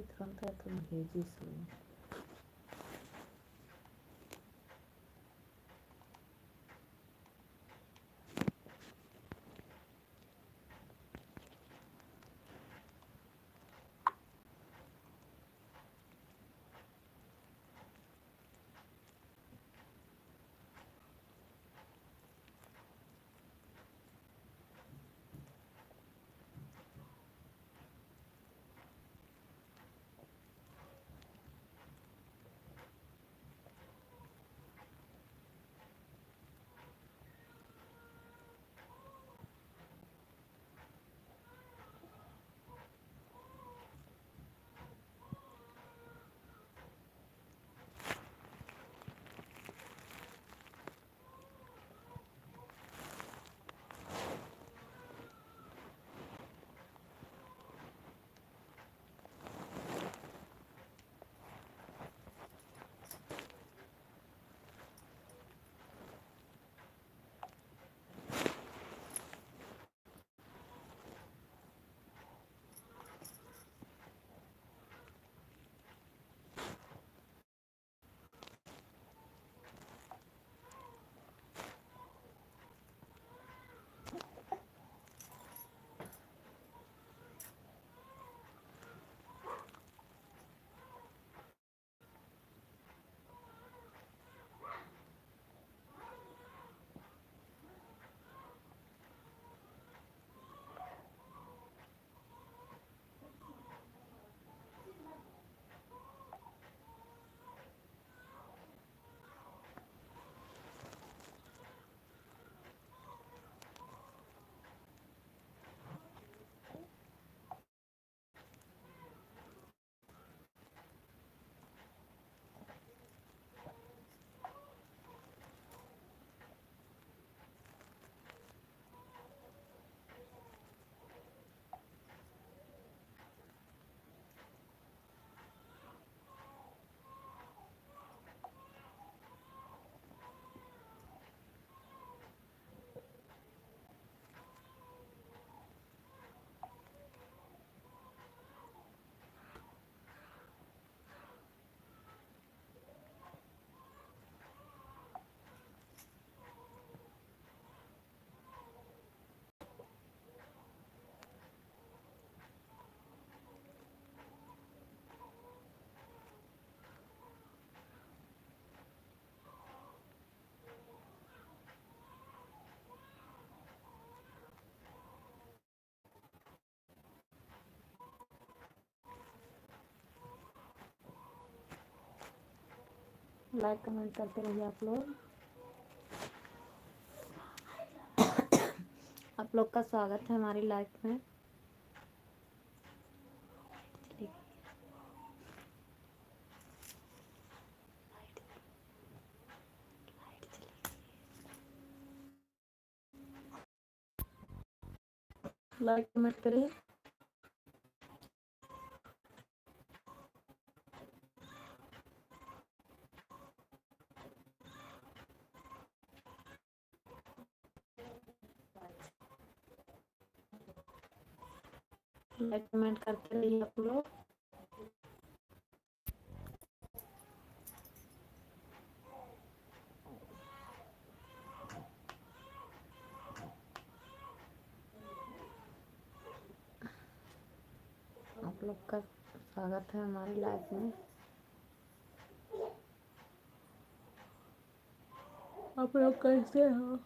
तुरंत है तो भेजी सुन। लाइक कमेंट करते रहिए आप लोग। आप लोग का स्वागत है हमारी लाइफ में। लाइक कमेंट करिए। लाइक कमेंट करते रहिए आप लोग। आप लोग का स्वागत है हमारी लाइफ में। आप लोग कैसे हो?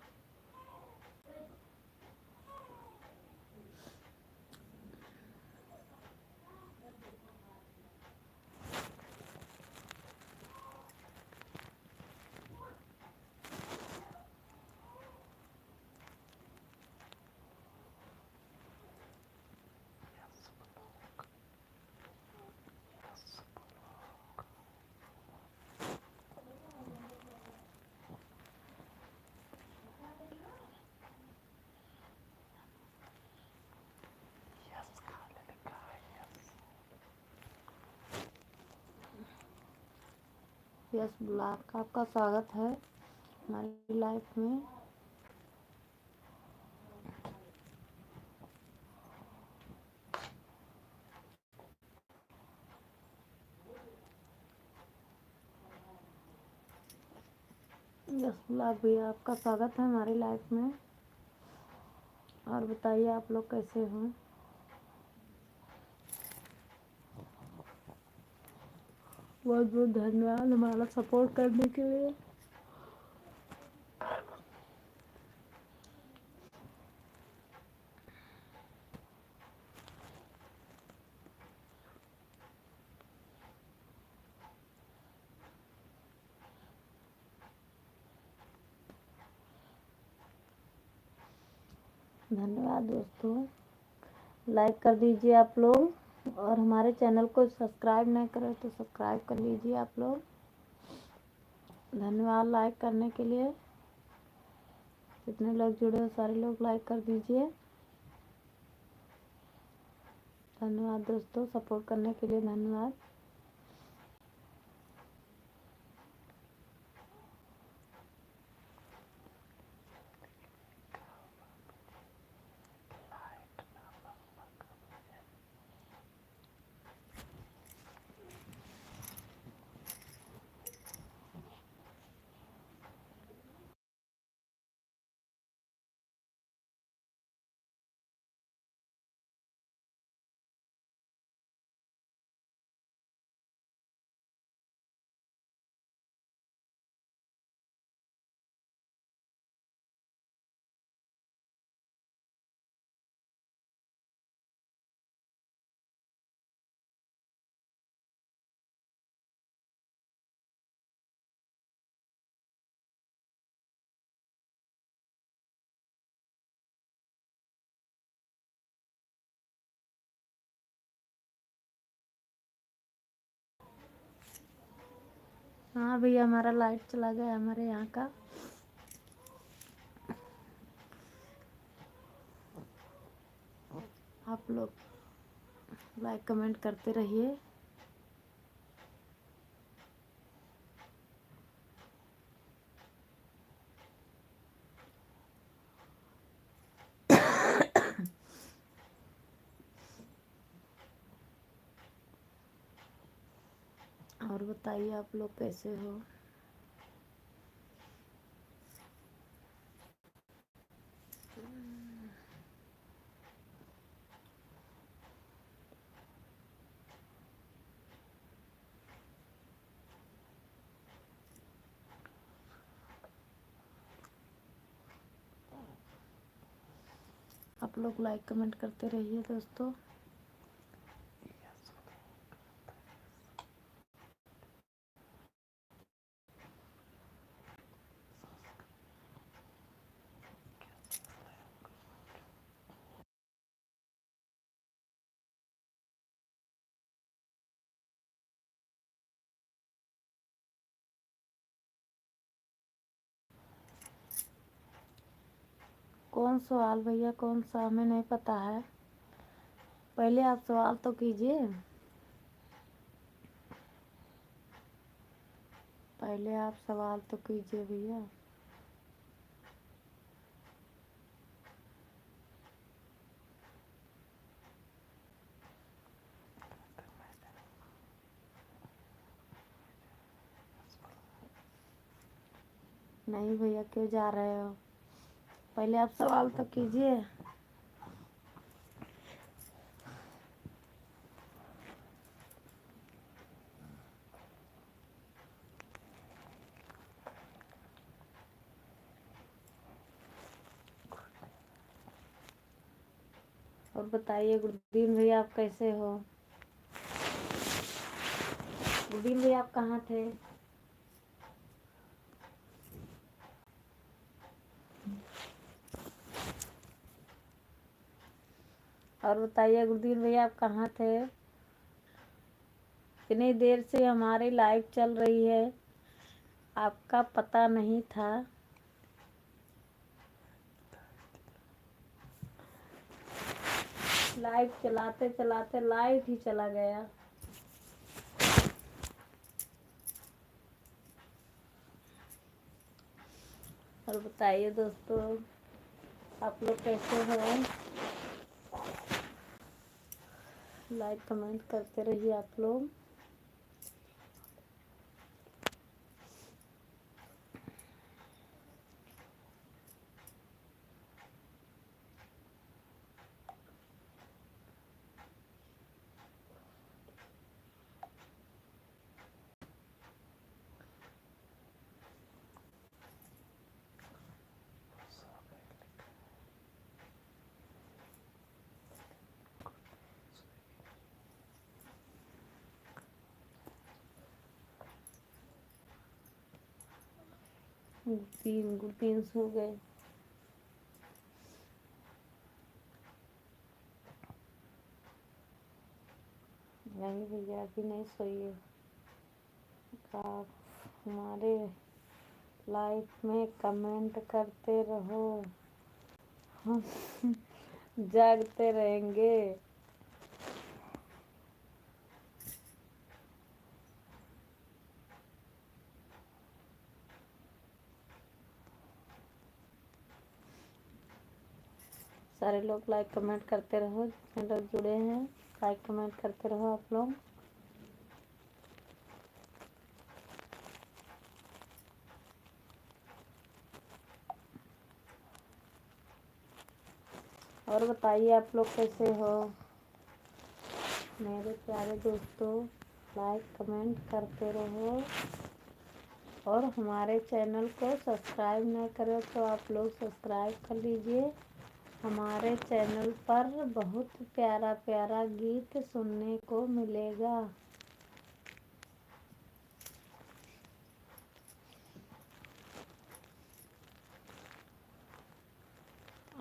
यस ब्लॉक, आपका स्वागत है हमारी लाइफ में। यस ब्लॉग भैया, आपका स्वागत है हमारी लाइफ में। और बताइए आप लोग कैसे हो। बहुत बहुत धन्यवाद हमारा सपोर्ट करने के लिए। धन्यवाद दोस्तों, लाइक कर दीजिए आप लोग, और हमारे चैनल को सब्सक्राइब नहीं करें तो सब्सक्राइब कर लीजिए आप लोग। धन्यवाद लाइक करने के लिए। जितने लोग जुड़े हो सारे लोग लाइक कर दीजिए। धन्यवाद दोस्तों, सपोर्ट करने के लिए धन्यवाद। हाँ भैया, हमारा लाइट चला गया हमारे यहाँ का। आप लोग लाइक कमेंट करते रहिए। और बताइए आप लोग कैसे हो। आप लोग लाइक कमेंट करते रहिए दोस्तों। कौन सवाल भैया, कौन सा, हमें नहीं पता है। पहले आप सवाल तो कीजिए। पहले आप सवाल तो कीजिए भैया। नहीं भैया, क्यों जा रहे हो। पहले आप सवाल तो कीजिए। और बताइए गुरुदीन भैया, आप कैसे हो। गुरुदीन भैया, आप कहाँ थे। और बताइए गुरुदीन भैया, आप कहाँ थे। इतनी देर से हमारी लाइव चल रही है, आपका पता नहीं था। लाइव चलाते चलाते लाइट ही चला गया। और बताइए दोस्तों, आप लोग कैसे हो। लाइक कमेंट करते रहिए आप लोग। तीन सो गए। नहीं भैया अभी नहीं सोइए। आप हमारे लाइफ में कमेंट करते रहो, हम जागते रहेंगे। सारे लोग लाइक कमेंट करते रहो, जितने लोग जुड़े हैं लाइक कमेंट करते रहो आप लोग। और बताइए आप लोग कैसे हो मेरे प्यारे दोस्तों। लाइक कमेंट करते रहो और हमारे चैनल को सब्सक्राइब नहीं करें तो आप लोग सब्सक्राइब कर लीजिए। हमारे चैनल पर बहुत प्यारा प्यारा गीत सुनने को मिलेगा।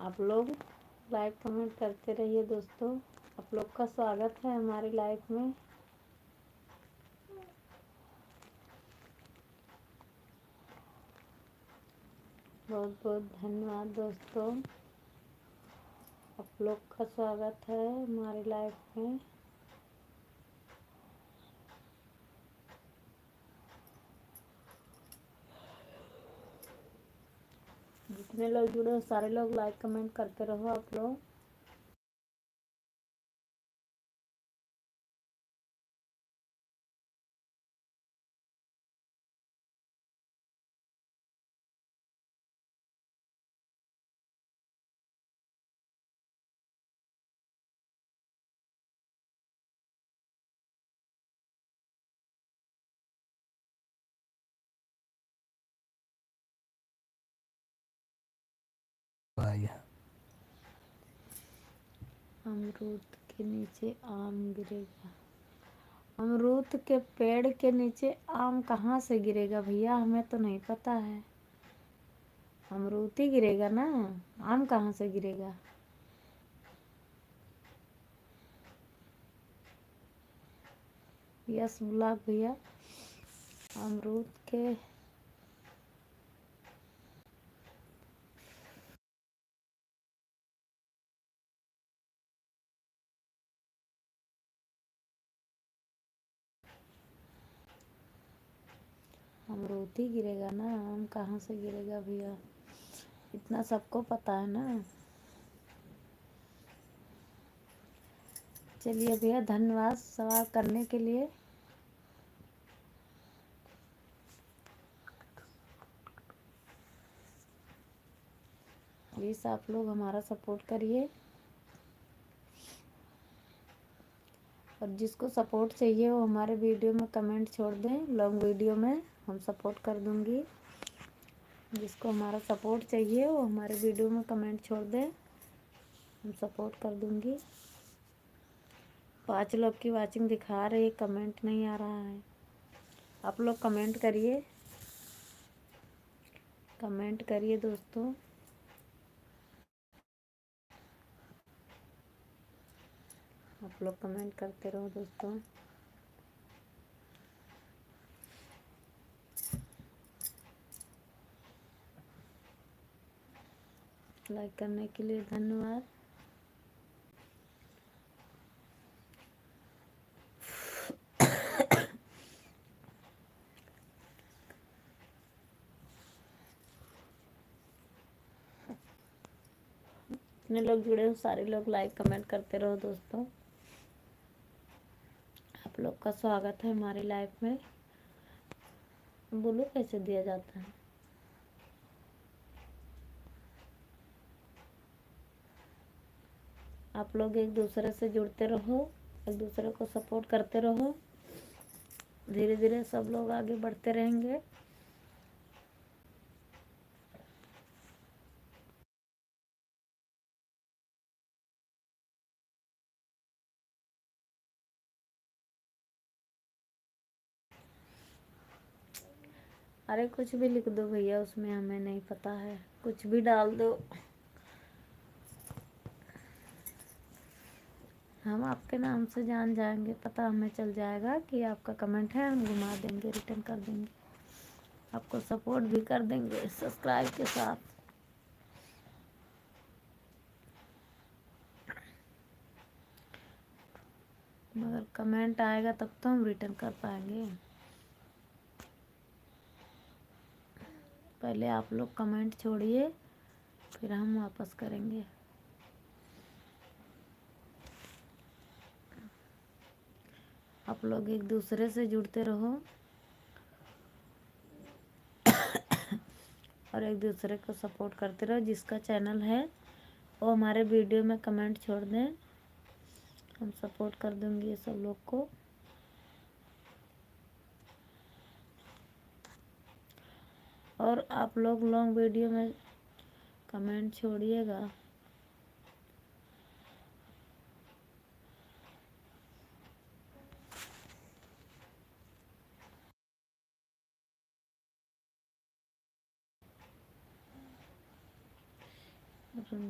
आप लोग लाइक कमेंट करते रहिए दोस्तों। आप लोग का स्वागत है हमारी लाइफ में। बहुत बहुत धन्यवाद दोस्तों, आप लोग का स्वागत है हमारी लाइफ में। जितने लोग जुड़े हो सारे लोग लाइक कमेंट करते रहो आप लोग। अमरूद के नीचे आम गिरेगा। अमरूद के पेड़ के नीचे आम कहाँ से गिरेगा भैया, हमें तो नहीं पता है। अमरूद ही गिरेगा ना, आम कहाँ से गिरेगा। यस ब्लॉग भैया, अमरूद के अमरूद ही गिरेगा ना, आम कहाँ से गिरेगा भैया, इतना सबको पता है ना। चलिए भैया धन्यवाद सवाल करने के लिए। प्लीज़ आप लोग हमारा सपोर्ट करिए और जिसको सपोर्ट चाहिए वो हमारे वीडियो में कमेंट छोड़ दें, लॉन्ग वीडियो में हम सपोर्ट कर दूंगी। जिसको हमारा सपोर्ट चाहिए वो हमारे वीडियो में कमेंट छोड़ दें, हम सपोर्ट कर दूंगी। 5 लोग की वाचिंग दिखा रही है, कमेंट नहीं आ रहा है। आप लोग कमेंट करिए, कमेंट करिए दोस्तों। आप लोग कमेंट करते रहो दोस्तों। लाइक करने के लिए धन्यवाद। जितने लोग जुड़े हो सारे लोग लाइक कमेंट करते रहो दोस्तों। आप लोग का स्वागत है हमारी लाइफ में। बोलो कैसे दिया जाता है। आप लोग एक दूसरे से जुड़ते रहो, एक दूसरे को सपोर्ट करते रहो, धीरे धीरे सब लोग आगे बढ़ते रहेंगे। अरे कुछ भी लिख दो भैया, उसमें हमें नहीं पता है, कुछ भी डाल दो, हम आपके नाम से जान जाएंगे, पता हमें चल जाएगा कि आपका कमेंट है, हम घुमा देंगे, रिटर्न कर देंगे, आपको सपोर्ट भी कर देंगे सब्सक्राइब के साथ। मगर कमेंट आएगा तब तो हम रिटर्न कर पाएंगे। पहले आप लोग कमेंट छोड़िए, फिर हम वापस करेंगे। आप लोग एक दूसरे से जुड़ते रहो और एक दूसरे को सपोर्ट करते रहो। जिसका चैनल है वो हमारे वीडियो में कमेंट छोड़ दें, हम सपोर्ट कर दूंगी ये सब लोग को। और आप लोग लॉन्ग वीडियो में कमेंट छोड़िएगा।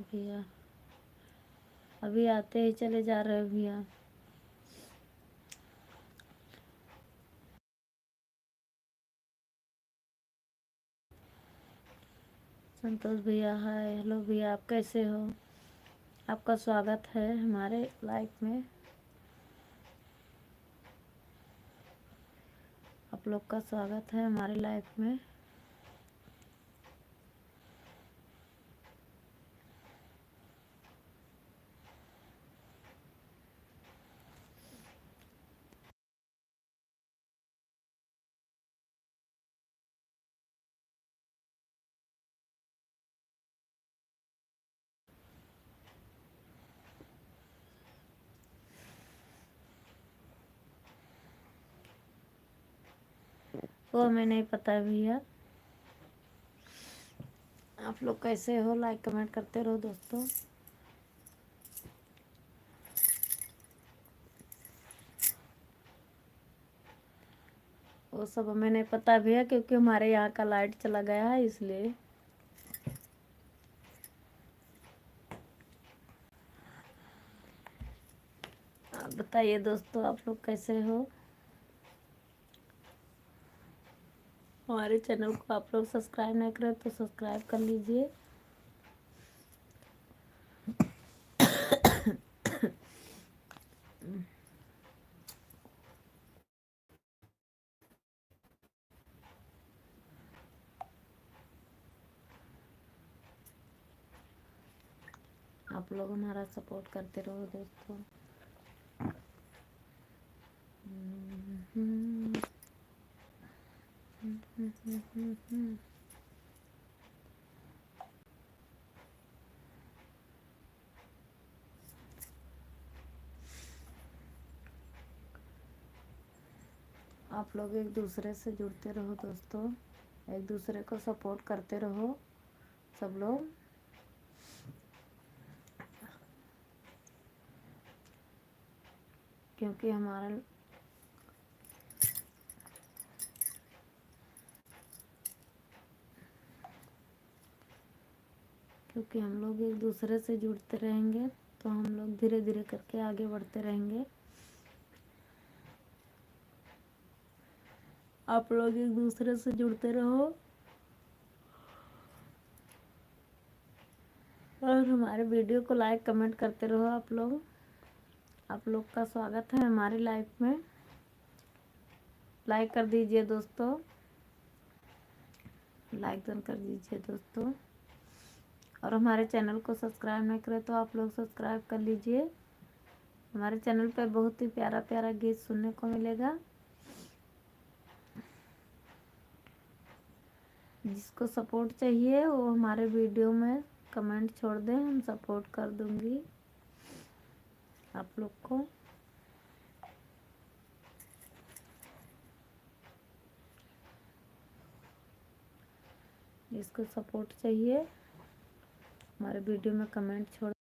भैया अभी आते ही चले जा रहे हो भैया। संतोष भैया हाय, हेलो भैया, आप कैसे हो? आपका स्वागत है हमारे लाइफ में। आप लोग का स्वागत है हमारे लाइफ में। वो हमें नहीं पता भैया। आप लोग कैसे हो? लाइक कमेंट करते रहो दोस्तों। वो सब हमें नहीं पता भैया, क्योंकि हमारे यहाँ का लाइट चला गया है इसलिए। आप बताइए दोस्तों, आप लोग कैसे हो? हमारे चैनल को आप लोग सब्सक्राइब नहीं करें तो सब्सक्राइब कर लीजिए। आप लोग हमारा सपोर्ट करते रहो दोस्तों। आप लोग एक दूसरे से जुड़ते रहो दोस्तों, एक दूसरे को सपोर्ट करते रहो सब लोग। क्योंकि हम लोग एक दूसरे से जुड़ते रहेंगे तो हम लोग धीरे धीरे करके आगे बढ़ते रहेंगे। आप लोग एक दूसरे से जुड़ते रहो और हमारे वीडियो को लाइक कमेंट करते रहो। आप लोग का स्वागत है हमारी लाइफ में। लाइक कर दीजिए दोस्तों, लाइक डन कर दीजिए दोस्तों। और हमारे चैनल को सब्सक्राइब नहीं करें तो आप लोग सब्सक्राइब कर लीजिए। हमारे चैनल पर बहुत ही प्यारा प्यारा गीत सुनने को मिलेगा। जिसको सपोर्ट चाहिए वो हमारे वीडियो में कमेंट छोड़ दें, हम सपोर्ट कर दूंगी आप लोग को। जिसको सपोर्ट चाहिए हमारे वीडियो में कमेंट छोड़।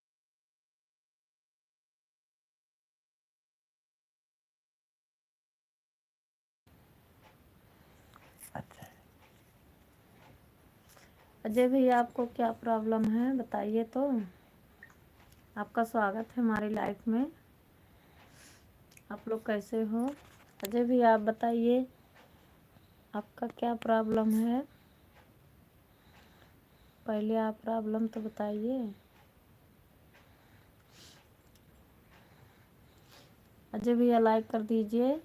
अच्छा। अजय भैया, आपको क्या प्रॉब्लम है बताइए तो। आपका स्वागत है हमारी लाइफ में। आप लोग कैसे हो? अजय भैया, आप बताइए आपका क्या प्रॉब्लम है। पहले आप प्रॉब्लम तो बताइए। अजय भैया, लाइक कर दीजिए।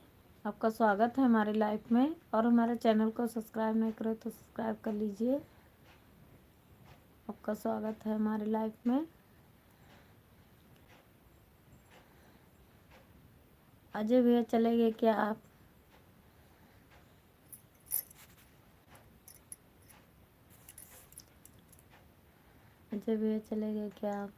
आपका स्वागत है हमारी लाइफ में। और हमारे चैनल को सब्सक्राइब नहीं करे तो सब्सक्राइब कर लीजिए। आपका स्वागत है हमारी लाइफ में। अजय भैया, चले गए क्या आप? अजय भैया, चले गए क्या आप?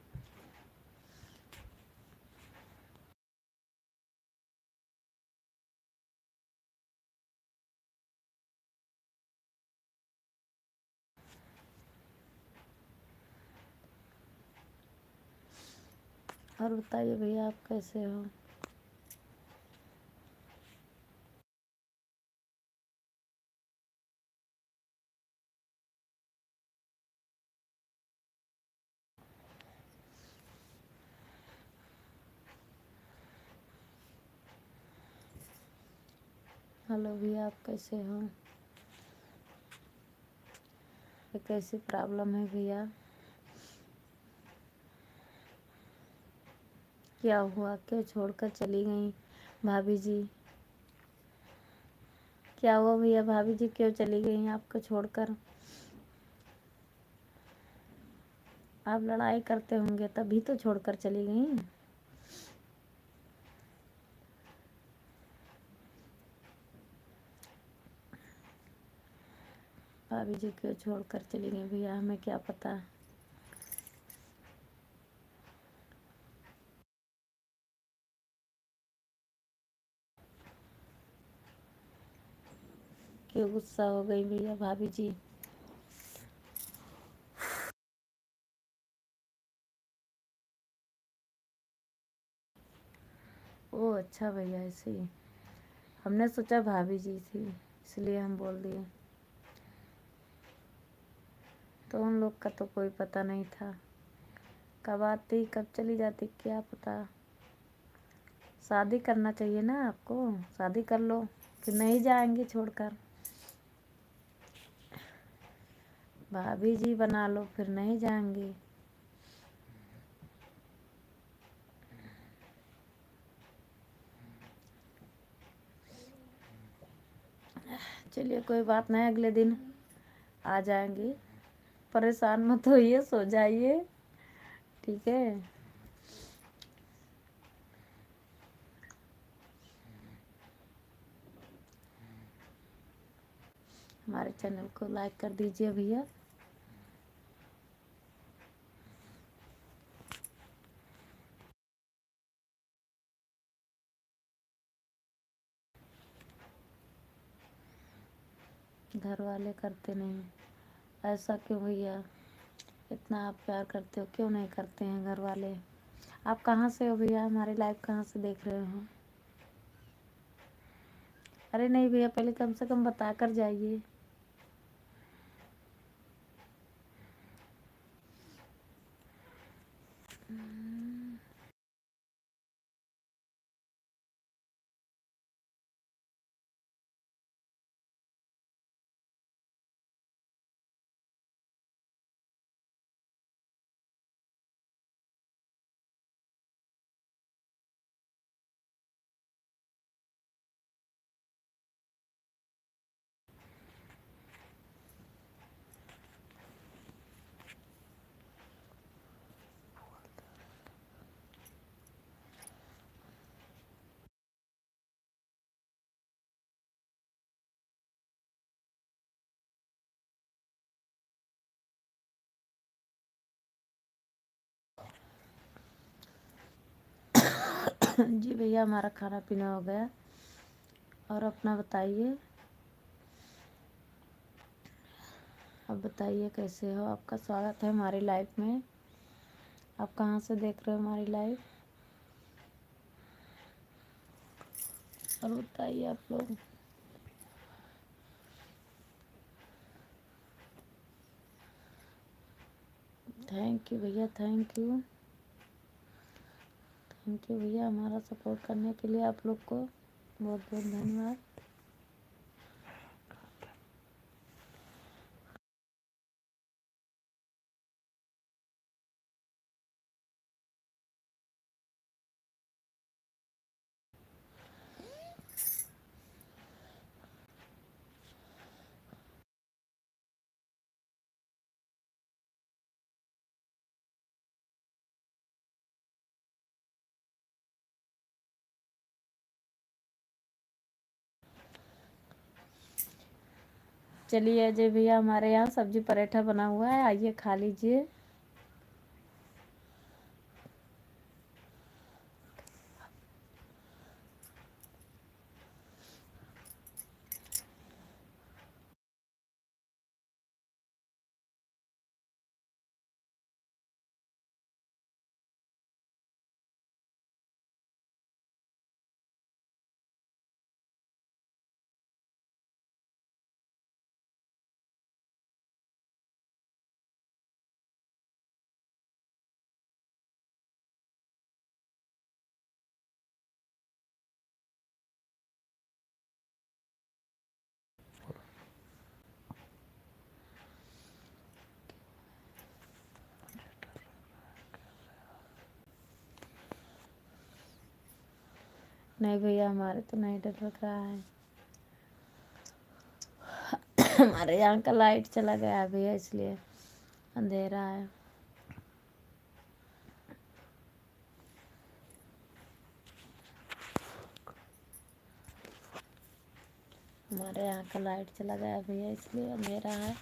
और बताइए भैया, आप कैसे हो? हेलो भैया, आप कैसे हो? ये कैसी प्रॉब्लम है भैया? क्या हुआ? क्यों छोड़कर चली गई भाभी जी? क्या हुआ भैया? भाभी जी क्यों चली गई आपको छोड़कर? आप लड़ाई करते होंगे तभी तो छोड़कर चली गई। भाभी जी क्यों छोड़कर चली गई भैया, हमें क्या पता। क्यों गुस्सा हो गई भैया भाभी जी? ओह अच्छा भैया, ऐसे ही। हमने सोचा भाभी जी थी इसलिए हम बोल दिए। तो उन लोग का तो कोई पता नहीं था, कब आती कब चली जाती क्या पता। शादी करना चाहिए ना आपको, शादी कर लो फिर नहीं जाएंगे छोड़कर। भाभी जी बना लो फिर नहीं जाएंगे। चलिए कोई बात नहीं, अगले दिन आ जाएंगे। परेशान मत होइए, सो जाइए, ठीक है। हमारे चैनल को लाइक कर दीजिए भैया। घर वाले करते नहीं, ऐसा क्यों भैया? इतना आप प्यार करते हो, क्यों नहीं करते हैं घर वाले? आप कहाँ से हो भैया? हमारी लाइव कहाँ से देख रहे हो? अरे नहीं भैया, पहले कम से कम बता कर जाइए। जी भैया, हमारा खाना पीना हो गया। और अपना बताइए। अब बताइए कैसे हो? आपका स्वागत है हमारी लाइफ में। आप कहाँ से देख रहे हो हमारी लाइफ? और बताइए आप लोग। थैंक यू भैया, थैंक यू, थैंक यू भैया, हमारा सपोर्ट करने के लिए आप लोग को बहुत बहुत धन्यवाद। चलिए अजय भैया, हमारे यहाँ सब्जी पराठा बना हुआ है, आइए खा लीजिए। नहीं भैया, हमारे तो नहीं डर लग रहा है। हमारे यहाँ का लाइट चला गया है भैया, इसलिए अंधेरा है। हमारे यहाँ का लाइट चला गया भैया, इसलिए अंधेरा है।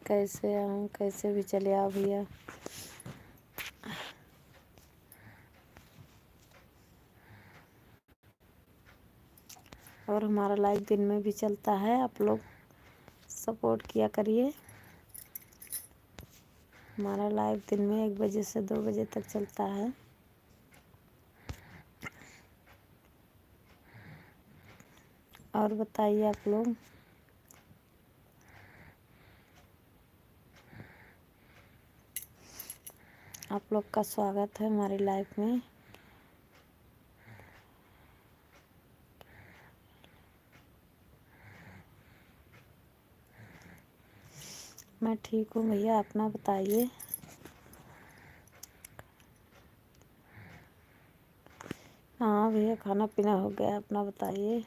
कैसे आऊँ, कैसे भी चले आओ भैया। और हमारा लाइव दिन में भी चलता है, आप लोग सपोर्ट किया करिए। हमारा लाइव दिन में 1 बजे से 2 बजे तक चलता है। और बताइए आप लोग। आप लोग का स्वागत है हमारी लाइफ में। मैं ठीक हूँ भैया, अपना बताइए। हाँ भैया, खाना पीना हो गया, अपना बताइए।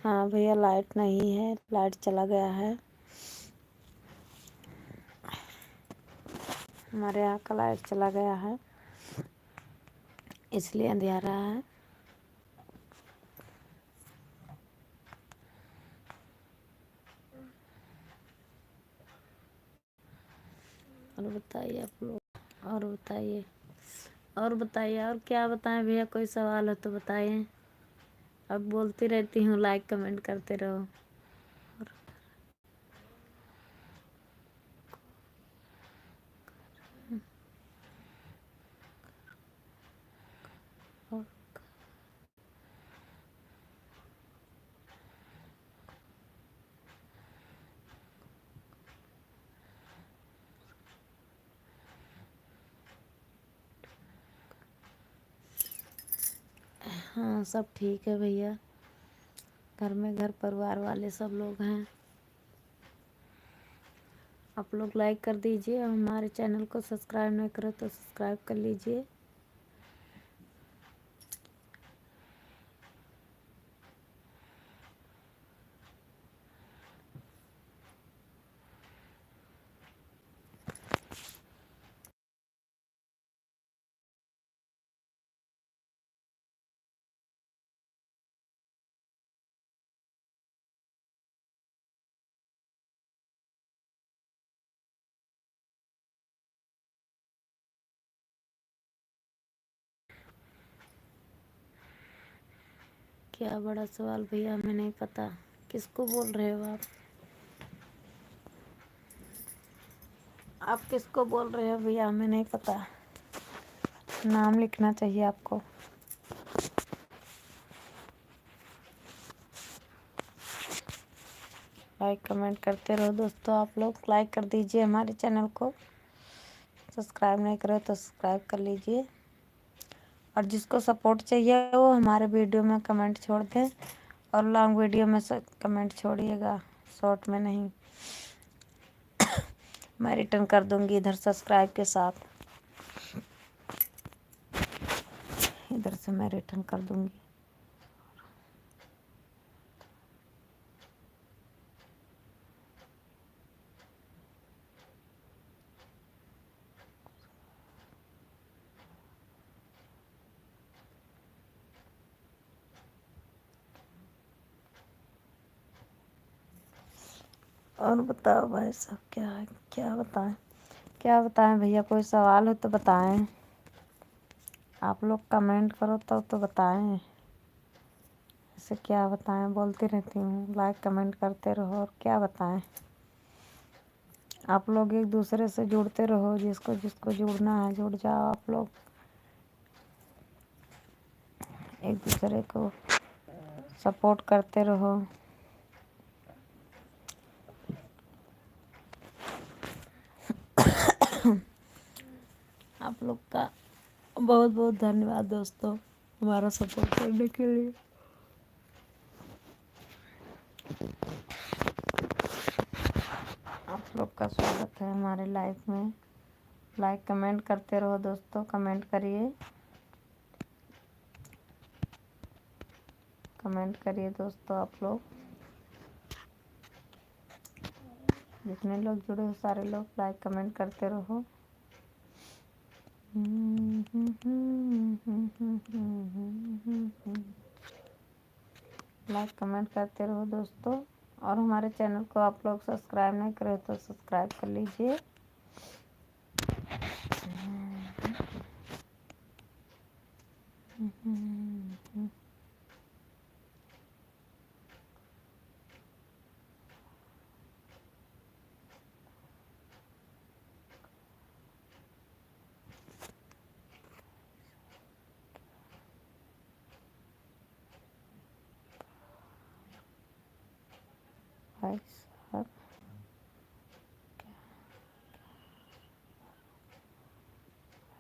हाँ भैया, लाइट नहीं है, लाइट चला गया है। हमारे यहाँ का लाइट चला गया है, इसलिए अंधेरा है। और बताइए आप लोग, और बताइए, और बताइए, और क्या बताएं भैया, कोई सवाल हो तो बताइए। अब बोलती रहती हूँ, लाइक कमेंट करते रहो। हाँ, सब ठीक है भैया। घर में घर परिवार वाले सब लोग हैं। आप लोग लाइक कर दीजिए, हमारे चैनल को सब्सक्राइब नहीं करो तो सब्सक्राइब कर लीजिए। क्या बड़ा सवाल भैया, हमें नहीं पता किसको बोल रहे हो आप। आप किसको बोल रहे हो भैया, हमें नहीं पता। नाम लिखना चाहिए आपको। लाइक कमेंट करते रहो दोस्तों। आप लोग लाइक कर दीजिए हमारे चैनल को। सब्सक्राइब नहीं करे तो सब्सक्राइब कर लीजिए। और जिसको सपोर्ट चाहिए वो हमारे वीडियो में कमेंट छोड़ दें। और लॉन्ग वीडियो में कमेंट छोड़िएगा, शॉर्ट में नहीं। मैं रिटर्न कर दूंगी इधर सब्सक्राइब के साथ। इधर से मैं रिटर्न कर दूंगी। और बताओ भाई साहब, क्या है, क्या बताएं, क्या बताएं भैया। कोई सवाल हो तो बताएं। आप लोग कमेंट करो तब तो बताएं। ऐसे क्या बताएं, बोलती रहती हूँ। लाइक कमेंट करते रहो और क्या बताएं। आप लोग एक दूसरे से जुड़ते रहो। जिसको जिसको जुड़ना है जुड़ जाओ आप लोग। एक दूसरे को सपोर्ट करते रहो। आप लोग का बहुत बहुत धन्यवाद दोस्तों, हमारा सपोर्ट करने के लिए। आप लोग का स्वागत है हमारे लाइफ में। लाइक कमेंट करते रहो दोस्तों। कमेंट करिए, कमेंट करिए दोस्तों। आप लोग जितने लोग जुड़े हो सारे लोग लाइक कमेंट करते रहो। लाइक कमेंट करते रहो दोस्तों। और हमारे चैनल को आप लोग सब्सक्राइब नहीं करे तो सब्सक्राइब कर लीजिए। भाई साहब,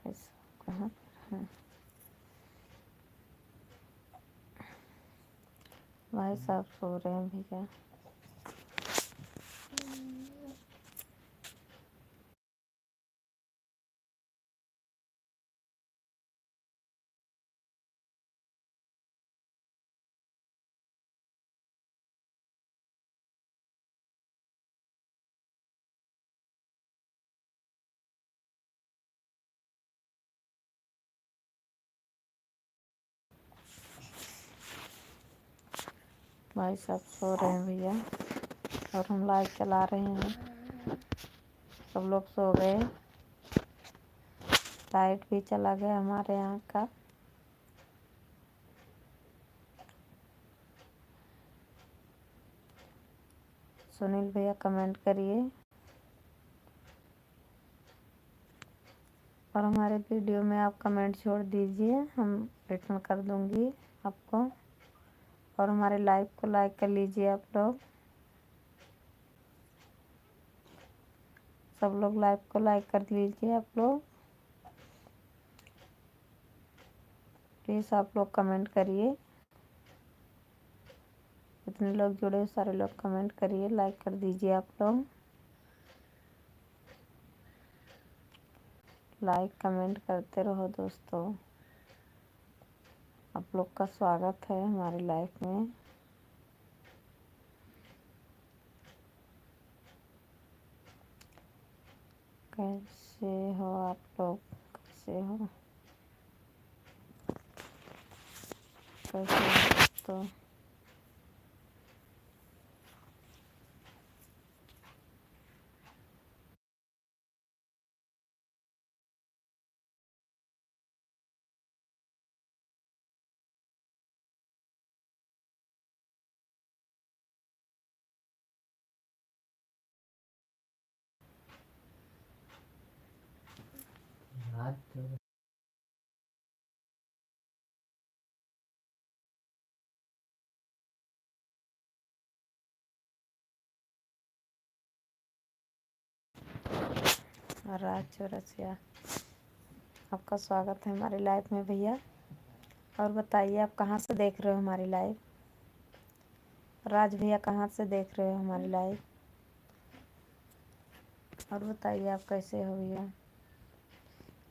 भाई साहब कहाँ पर हैं? भाई साहब सो रहे हैं भैया। भाई साहब सो रहे हैं भैया और हम लाइव चला रहे हैं। सब लोग सो गए। लाइट भी चला गया हमारे यहाँ का। सुनील भैया कमेंट करिए और हमारे वीडियो में आप कमेंट छोड़ दीजिए, हम रिटर्न कर दूंगी आपको। और हमारे लाइव को लाइक कर लीजिए आप लोग। सब लोग लाइव को लाइक कर लीजिए आप लोग। प्लीज़ आप लोग कमेंट करिए। जितने लोग जुड़े सारे लोग कमेंट करिए, लाइक कर दीजिए आप लोग। लाइक कमेंट करते रहो दोस्तों। आप लोग का स्वागत है हमारी लाइफ में। कैसे हो आप लोग, कैसे हो, कैसे हो दोस्तों। राज चौरसिया, आपका स्वागत है हमारी लाइव में भैया। और बताइए आप कहाँ से देख रहे हो हमारी लाइव? राज भैया कहाँ से देख रहे हो हमारी लाइव? और बताइए आप कैसे हो भैया?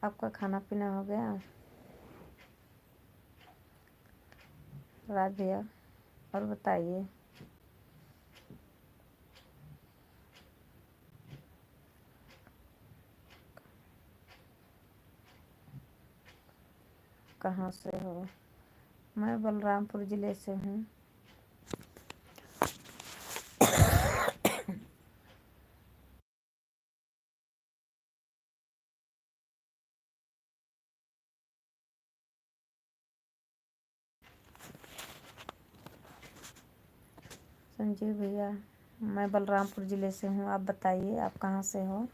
आपका खाना पीना हो गया राज भैया? और बताइए। कहाँ से हो? मैं बलरामपुर ज़िले से हूँ। संजीव भैया, मैं बलरामपुर ज़िले से हूँ। आप बताइए आप कहाँ से हो?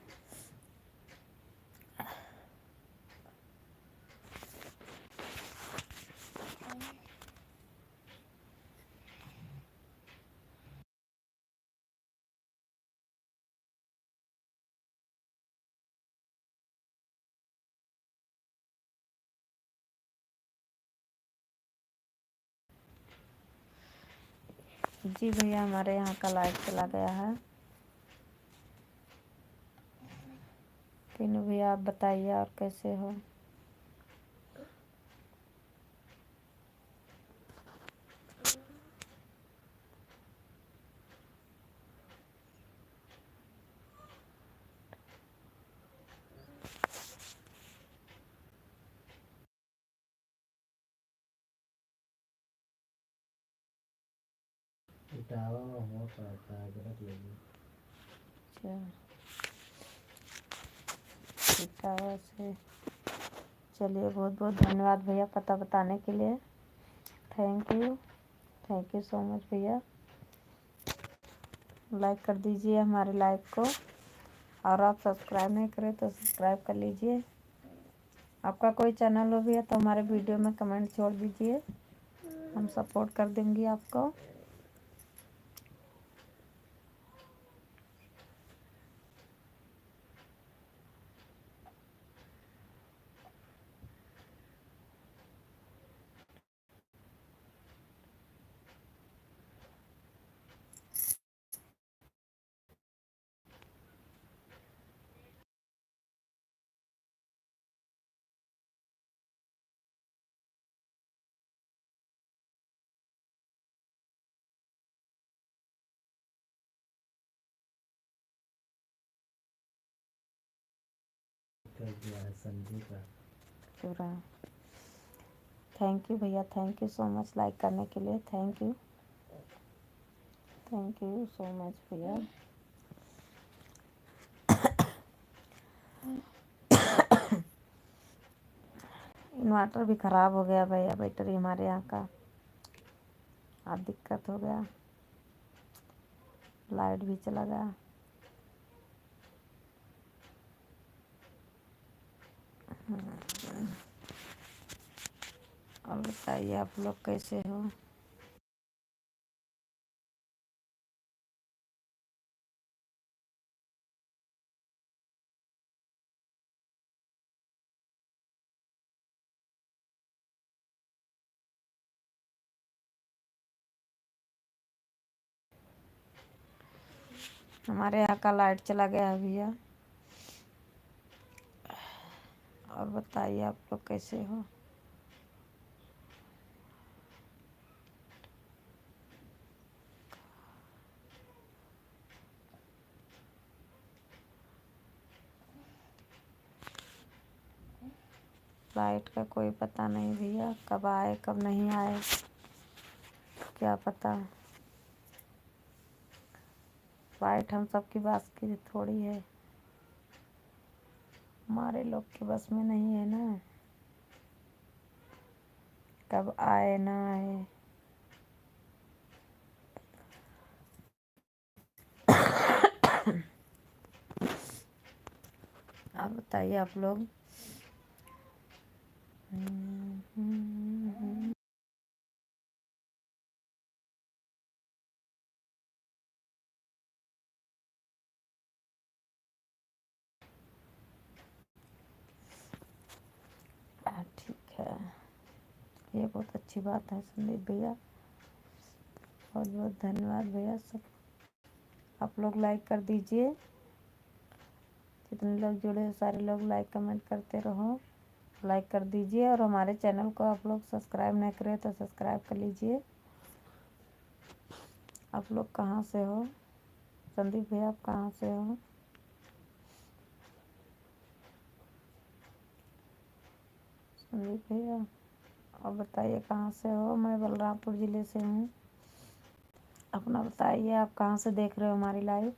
जी भैया, हमारे यहाँ का लाइट चला गया है। तीनों भैया आप बताइए और कैसे हो? अच्छा, से चलिए, बहुत बहुत धन्यवाद भैया पता बताने के लिए। थैंक यू सो मच भैया। लाइक कर दीजिए हमारे लाइव को, और आप सब्सक्राइब नहीं करें तो सब्सक्राइब कर लीजिए। आपका कोई चैनल हो भैया तो हमारे वीडियो में कमेंट छोड़ दीजिए, हम सपोर्ट कर देंगे आपको। पूरा थैंक यू भैया, thank you so much like करने के लिए। थैंक यू सो मच भैया। इन्वर्टर भी ख़राब हो गया भैया, बैटरी हमारे यहाँ का अब दिक्कत हो गया, लाइट भी चला गया। और बताइए आप लोग कैसे हो? हमारे यहाँ का लाइट चला गया है भैया। और बताइए आप लोग कैसे हो? लाइट का कोई पता नहीं भैया, कब आए कब नहीं आए क्या पता। लाइट हम सबकी बस की थोड़ी है, हमारे लोग के बस में नहीं है ना, कब आए ना आए। आप बताइए आप लोग ये बहुत अच्छी बात है संदीप भैया, बहुत बहुत धन्यवाद भैया। सब आप लोग लाइक कर दीजिए, जितने लोग जुड़े सारे लोग लाइक कमेंट करते रहो, लाइक कर दीजिए। और हमारे चैनल को आप लोग सब्सक्राइब नहीं करें तो सब्सक्राइब कर लीजिए। आप लोग कहाँ से हो संदीप भैया, आप कहाँ से हो? संदीप भैया और बताइए कहाँ से हो? मैं बलरामपुर ज़िले से हूँ। अपना बताइए, आप कहाँ से देख रहे हो हमारी लाइव?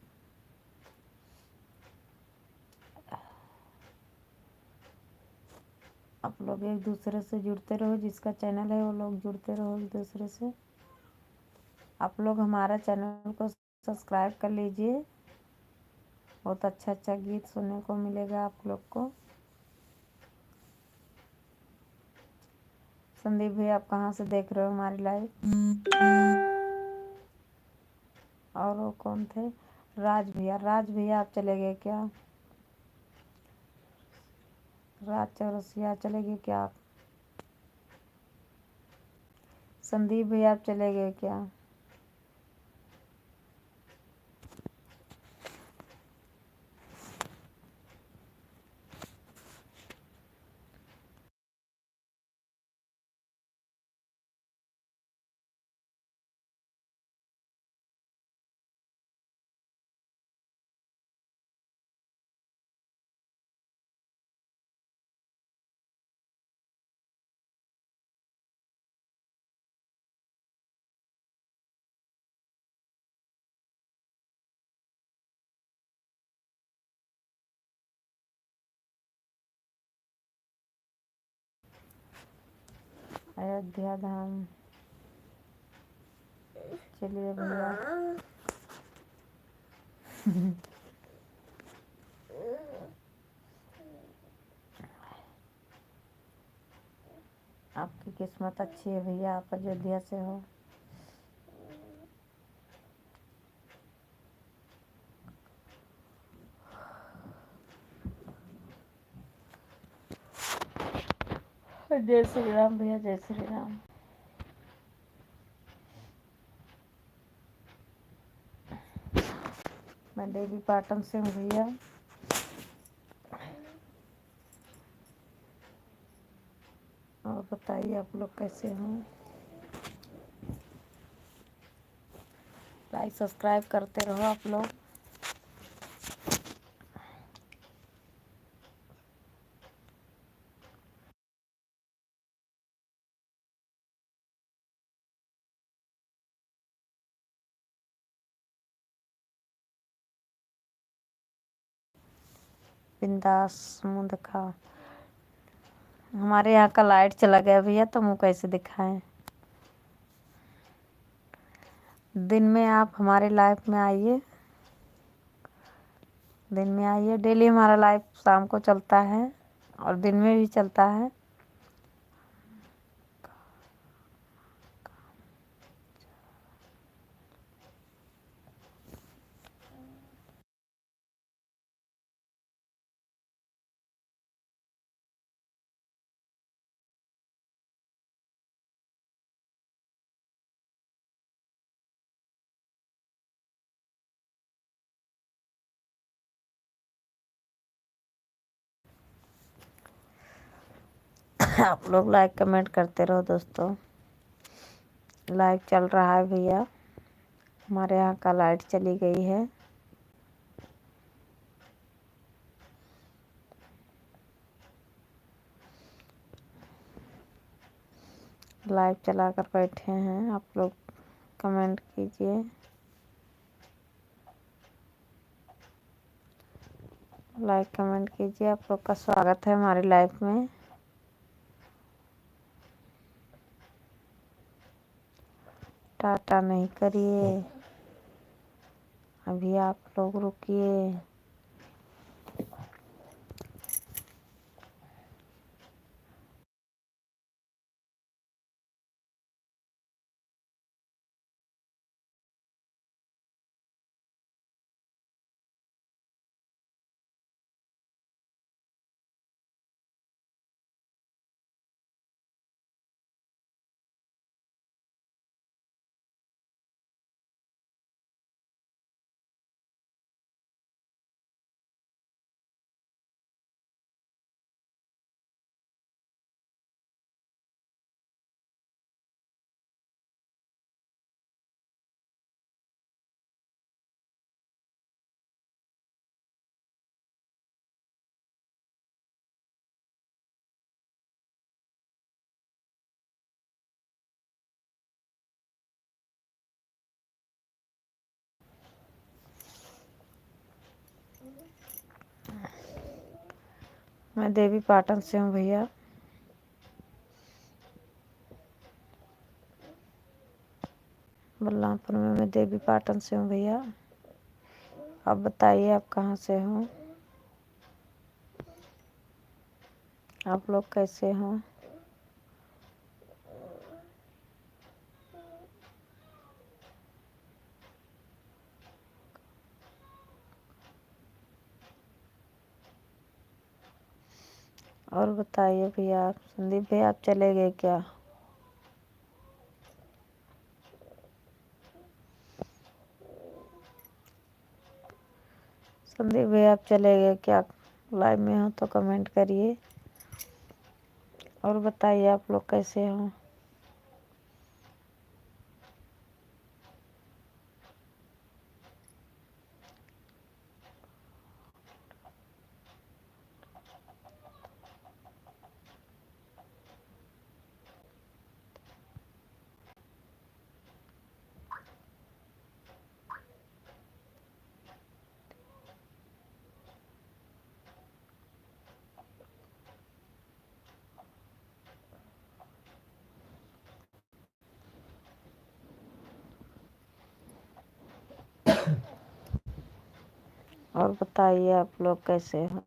आप लोग एक दूसरे से जुड़ते रहो, जिसका चैनल है वो लोग जुड़ते रहो एक दूसरे से। आप लोग हमारा चैनल को सब्सक्राइब कर लीजिए, बहुत अच्छा अच्छा गीत सुनने को मिलेगा आप लोग को। संदीप भैया आप कहाँ से देख रहे हो हमारी लाइव? और वो कौन थे? राज भैया, राज भैया आप चले गए क्या? राज चौरसिया चले गए क्या आप? संदीप भैया आप चले गए क्या? अयोध्या धाम चलिए भैया। आपकी किस्मत अच्छी है भैया, आप अयोध्या से हो। जय श्री राम भैया, जय श्री राम। मैं देवी पाटन से हूँ भैया। और बताइए आप लोग कैसे हो? लाइक सब्सक्राइब करते रहो आप लोग। बिंदास मुँह दिखा। हमारे यहाँ का लाइट चला गया भैया, तो मुँह कैसे दिखाएं? दिन में आप हमारे लाइफ में आइए, दिन में आइए। डेली हमारा लाइव शाम को चलता है और दिन में भी चलता है। आप लोग लाइक कमेंट करते रहो दोस्तों। लाइव चल रहा है भैया, हमारे यहाँ का लाइट चली गई है। लाइव चला कर बैठे हैं, आप लोग कमेंट कीजिए, लाइक कमेंट कीजिए। आप लोग का स्वागत है हमारी लाइफ में। टाटा नहीं करिए, अभी आप लोग रुकिए। मैं देवी पाटन से हूँ भैया। बलरामपुर में मैं देवी पाटन से हूँ भैया। आप बताइए आप कहाँ से हो, आप लोग कैसे हो। और बताइए भैया, आप संदीप भैया आप चले गए क्या। संदीप भैया आप चले गए क्या, लाइव में हो तो कमेंट करिए। और बताइए आप लोग कैसे हो। और बताइए आप लोग कैसे हो।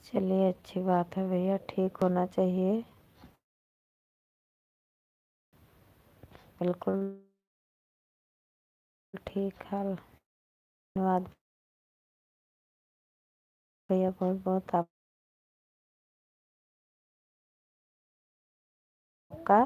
चलिए अच्छी बात है भैया, ठीक होना चाहिए, बिल्कुल ठीक है। धन्यवाद भैया, बहुत बहुत आपका।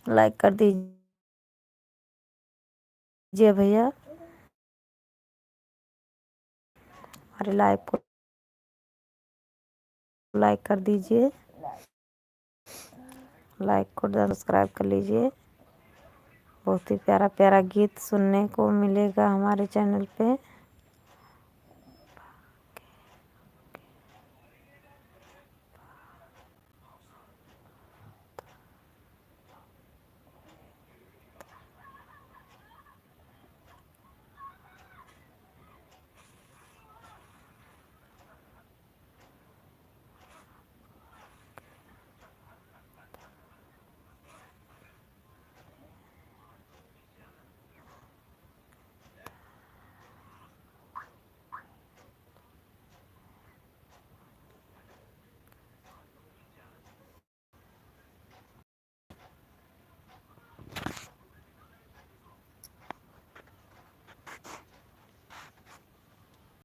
लाइक कर दीजिए भैया, हमारे लाइव को लाइक कर दीजिए, लाइक को सब्सक्राइब कर लीजिए। बहुत ही प्यारा प्यारा गीत सुनने को मिलेगा हमारे चैनल पे।